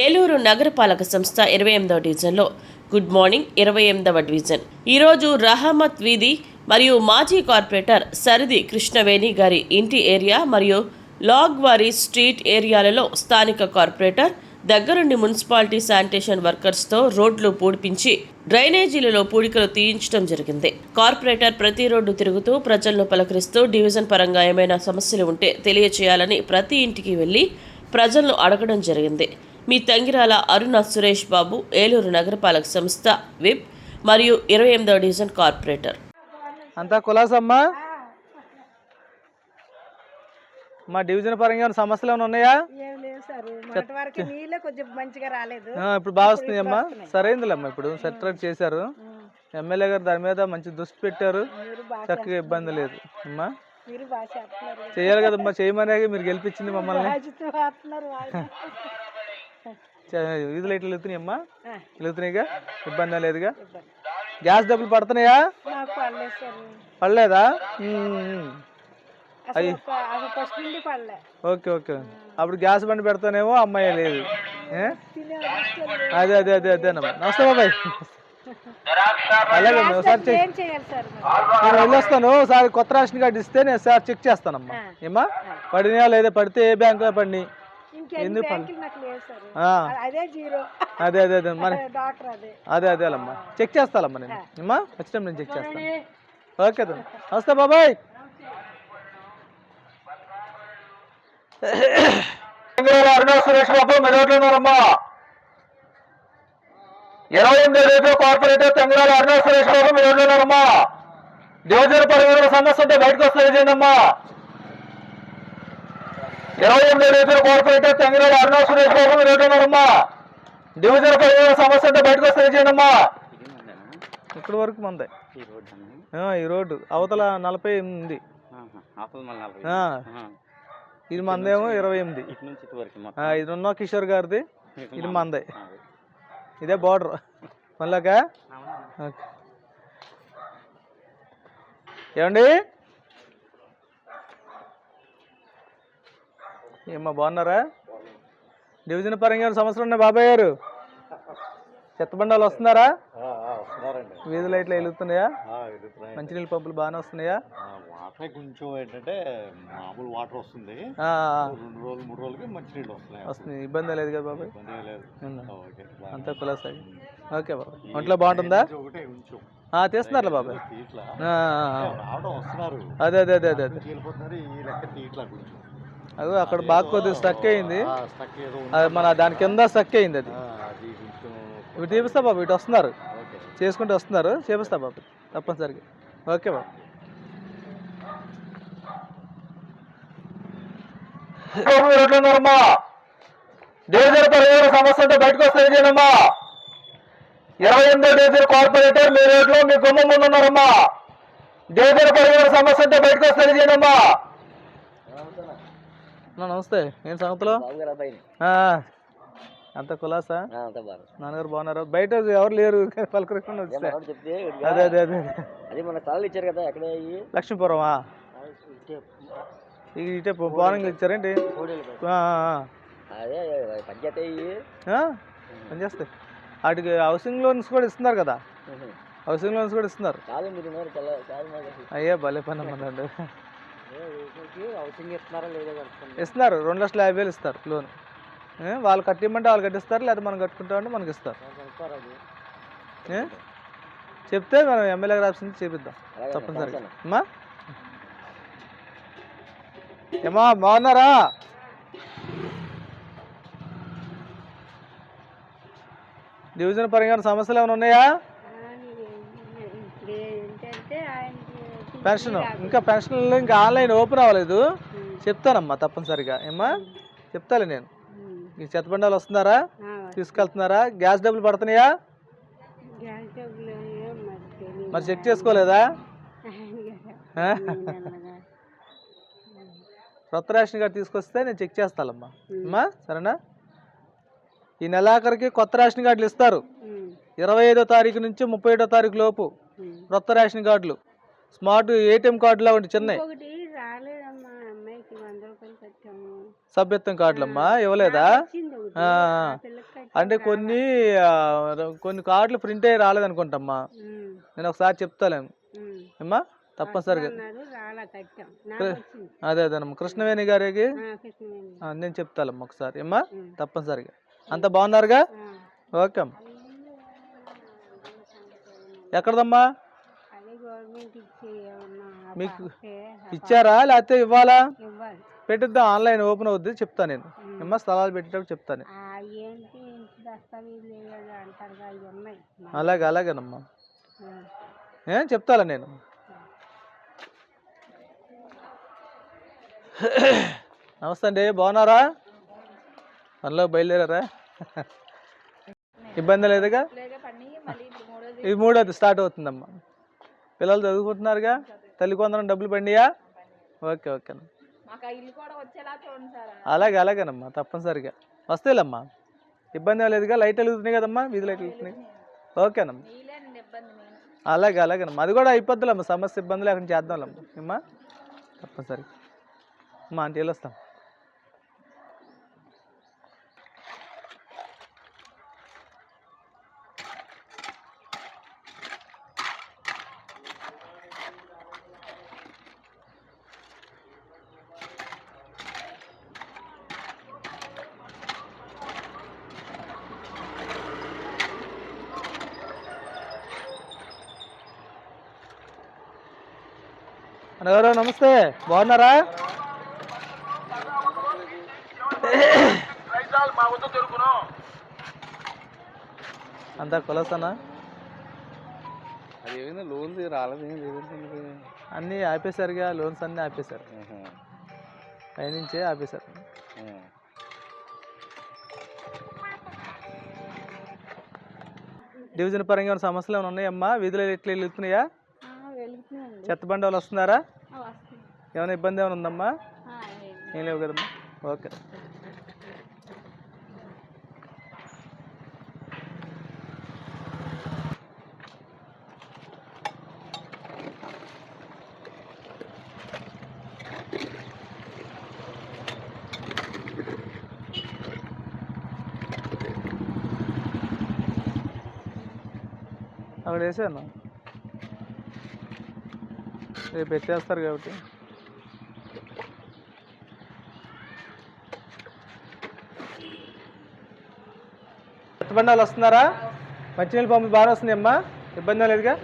ఏలూరు నగరపాలక సంస్థ 28వ డివిజన్లో గుడ్ మార్నింగ్ 28వ డివిజన్ ఈరోజు రహమత్ వీధి మరియు మాజీ కార్పొరేటర్ సరిది కృష్ణవేణి గారి ఇంటి ఏరియా మరియు లాగ్వారీ స్ట్రీట్ ఏరియాలలో స్థానిక కార్పొరేటర్ దగ్గరుండి మున్సిపాలిటీ శానిటేషన్ వర్కర్స్తో రోడ్లు పూడిపించి డ్రైనేజీలలో పూడికలు తీయించడం జరిగింది. కార్పొరేటర్ ప్రతి రోడ్డు తిరుగుతూ ప్రజలను పలకరిస్తూ డివిజన్ పరంగా ఏమైనా సమస్యలు ఉంటే తెలియచేయాలని ప్రతి ఇంటికి వెళ్లి ప్రజలను అడగడం జరిగింది. మీ తంగిరాల అరుణ సురేష్ బాబు, ఏలూరు నగరపాలక సంస్థ విప్ మరియు 28వ డివిజన్ కార్పొరేటర్. అంతా కులాసమ్మా. మా డివిజన్ పరంగా సమస్యలు ఏమైనా ఉన్నాయా? ఇప్పుడు బాగా వస్తున్నాయమ్మా. సరైందిలేమ్మా, ఇప్పుడు సెటరేట్ చేశారు. ఎమ్మెల్యే గారు దాని మీద మంచి దృష్టి పెట్టారు. చక్కగా ఇబ్బంది లేదు అమ్మా. చేయాలి కదమ్మా, చేయమనే మీరు గెలిపించింది మమ్మల్ని. వీధి లైట్లు వెళ్తున్నాయమ్మా, వెళ్తున్నాయిగా, ఇబ్బంది లేదుగా. గ్యాస్ డబ్బులు పడుతున్నాయా? పడలేదా? Okay okay. అప్పుడు గ్యాస్ బండి పెడతానేమో అమ్మాయి లేదు. అదే అదే అదే అదేనమ్మా. నమస్తే బాబాయ్. అలాగే ఒకసారి నేను వెళ్ళొస్తాను. ఒకసారి కొత్త రేషన్ కార్డు ఇస్తే నేను సార్ చెక్ చేస్తానమ్మా. ఏమా పడినా లేదా, పడితే ఏ బ్యాంకులో పడి ఎందుకు అదే అదే అదే మరి అదే అదేలమ్మా, చెక్ చేస్తానమ్మా నేను. ఏమా నెక్స్ట్ టైం నేను చెక్ చేస్తాను. ఓకే నమస్తే బాబాయ్. అరుణ సురేష్ బాబు మెదడున్నారమ్మా. 28వ కార్పొరేటర్ తంగిరాల అరుణ సురేష్ బాబు మెదడున్నారమ్మా. డివిజన్ పరిధిలో సమస్య ఉంటే బయటకు వస్తే చేయండమ్మా. 28వ కార్పొరేటర్ తంగిరాల అరుణ సురేష్ బాబు మెదడున్నారమ్మా. డివిజన్ పరిధిలో సమస్య ఉంటే బయటకు వస్తే చేయండమ్మా. ఇక్కడి వరకు మందే ఈ రోడ్డు, అవతల 40 ఉంది. ఇది మందేమో 28. ఇది ఉన్న కిషోర్ గారిది, ఇది మందే. ఇదే బార్డర్ మళ్ళాక. ఏమండి ఏమ్మా బాగున్నారా? డివిజన్ పరంగా సమస్యలు ఉన్నాయి బాబాయ్ గారు? చెత్తబండాలు వస్తున్నారా? వీధి లైట్లు వెలుగుతున్నాయా? మంచినీళ్ళ పంపులు బాగానే వస్తున్నాయా? కొంచెం ఏంటంటే మామూలు వాటర్ వస్తుంది, 2 రోజులు 3 రోజులకి మంచినీళ్ళు వస్తున్నాయి. ఇబ్బంది లేదు కదా బాబాయ్? అంతా కులాసాగి. ఓకే బాబాయ్. ఒంట్లో బాగుంటుందా? తీస్తున్నారు బాబాయ్. అదే అదే అదే అదే అదే అక్కడ బాగా కొద్దిగా స్టక్ అయింది. అది మన దాని కింద స్టక్ అయింది. అది ఇవి చూపిస్తా బాబు. ఇటు వస్తున్నారు, చేసుకుంటూ వస్తున్నారు, చేపిస్తా బాబు తప్పనిసరిగా. ఓకే బాబు. డివిజన్ పరిధిలో సమస్య ఉంటే బయటకు వస్తే చేయనమ్మా. 28వ డివిజన్ కార్పొరేటర్ మీ రోడ్లో మీ గుమ్మం ముందు ఉన్నారమ్మా. డివిజన్ పరిధిలో సమస్య ఉంటే బయటకు వస్తే చేయనమ్మా. నమస్తే. ఏం సంగతులు? అంత కులాసా? నాన్నగారు బాగున్నారు? బయట ఎవరు లేరు, పలకరకుండా వచ్చా. అదే అదే అదే లక్ష్మీపురమా? ఇటే మార్నింగ్ ఇచ్చారేంటి? పనిచేస్తాయి. వాటికి హౌసింగ్ లోన్స్ కూడా ఇస్తున్నారు కదా, హౌసింగ్ లోన్స్ కూడా ఇస్తున్నారు. అయ్యా భలే పని అమ్మండి. ఇస్తున్నారు 2,50,000 ఇస్తారు లోన్. వాళ్ళు కట్టిమంటే వాళ్ళు కట్టిస్తారు, లేదా మనం కట్టుకుంటామంటే మనకి ఇస్తారు. చెప్తే మనం ఎమ్మెల్యే గారి ఆఫీస్ నుంచి చేపిద్దాం తప్పనిసరిగా. అమ్మా ఏమా బాగున్నారా? డివిజన్ పరంగా సమస్యలు ఏమైనా ఉన్నాయా? పెన్షన్ ఇంకా పెన్షన్లు ఇంకా ఆన్లైన్ ఓపెన్ అవ్వలేదు. చెప్తానమ్మా తప్పనిసరిగా. ఏమ్మా చెప్తాలే నేను. ఈ చెత్తబండాలు వస్తున్నారా? తీసుకెళ్తున్నారా? గ్యాస్ డబ్బులు పడుతున్నాయా? మరి చెక్ చేసుకోలేదా? కొత్త రేషన్ కార్డు తీసుకొస్తే నేను చెక్ చేస్తానమ్మా. అమ్మా సరేనా? ఈ నెలాఖరికి కొత్త రేషన్ కార్డులు ఇస్తారు. 25వ తారీఖు నుంచి 31వ తారీఖు లోపు కొత్త రేషన్ కార్డులు, స్మార్ట్ ఏటీఎం కార్డులా ఉండి చిన్నవి సభ్యత్వం కార్డులమ్మా. ఇవ్వలేదా? ఆ, అంటే కొన్ని కొన్ని కార్డులు ప్రింట్ అయ్యి రాలేదనుకుంటమ్మా. నేను ఒకసారి చెప్తాలేము అమ్మా తప్పనిసరిగా. అదే అదేనమ్మా కృష్ణవేణి గారికి నేను చెప్తాలమ్మా ఒకసారి అమ్మా తప్పనిసరిగా. అంత బాగున్నారుగా? ఓకే అమ్మా. ఎక్కడదమ్మా? మీకు ఇచ్చారా లేకపోతే ఇవ్వాలా? పెట్టిద్దాం, ఆన్లైన్ ఓపెన్ అవుద్ది, చెప్తా నేను అమ్మా. స్థలాలు పెట్టేటప్పుడు చెప్తాను. అలాగే అలాగేనమ్మా చెప్తాలా నేను. నమస్తే అండి, బాగున్నారా? పనిలో బయలుదేరారా? ఇబ్బంది లేదుగా? ఇది మూడోది స్టార్ట్ అవుతుందమ్మా. పిల్లలు చదువుకుంటున్నారుగా? తల్లి కొందరం డబ్బులు పండియా? Okay okay. అలాగే అలాగేనమ్మా తప్పనిసరిగా వస్తాయిలమ్మా. ఇబ్బంది లేదుగా? లైట్ వెలుగుతున్నాయి కదమ్మా, వీధి లైట్ వెలుగుతున్నాయి. ఓకేనమ్మా అలాగే అలాగేనమ్మా. అది కూడా అయిపోద్దులమ్మా, సమస్య ఇబ్బంది లేకుండా చేద్దాంలమ్మా అమ్మా తప్పనిసరిగా. అమ్మా అంటే వెళ్ళొస్తాం. అన్నగారు నమస్తే, బాగున్నారా? అంతా కొలసనా? అది ఏమైనా లోన్ రాలేదు, అన్నీ ఆపేశారుగా, లోన్స్ అన్నీ ఆపేశారు, పైనుంచే ఆపేశారు. డివిజన్ పరంగా ఏమైనా సమస్యలు ఏమైనా ఉన్నాయమ్మా? వీధిలో ఎట్లా వెళ్తున్నాయా? చెత్త బండి వాళ్ళు వస్తున్నారా? ఏమైనా ఇబ్బంది ఏమైనా ఉందమ్మా? ఏం లేవు కదమ్మా. ఓకే. అక్కడ వేసాను, రేపు ఎత్తేస్తారు కాబట్టి. చెత్త బండి వాళ్ళు వస్తున్నారా? మంచినీళ్ళు పంపు బాగానే వస్తుంది అమ్మా, ఇబ్బంది లేదుగా?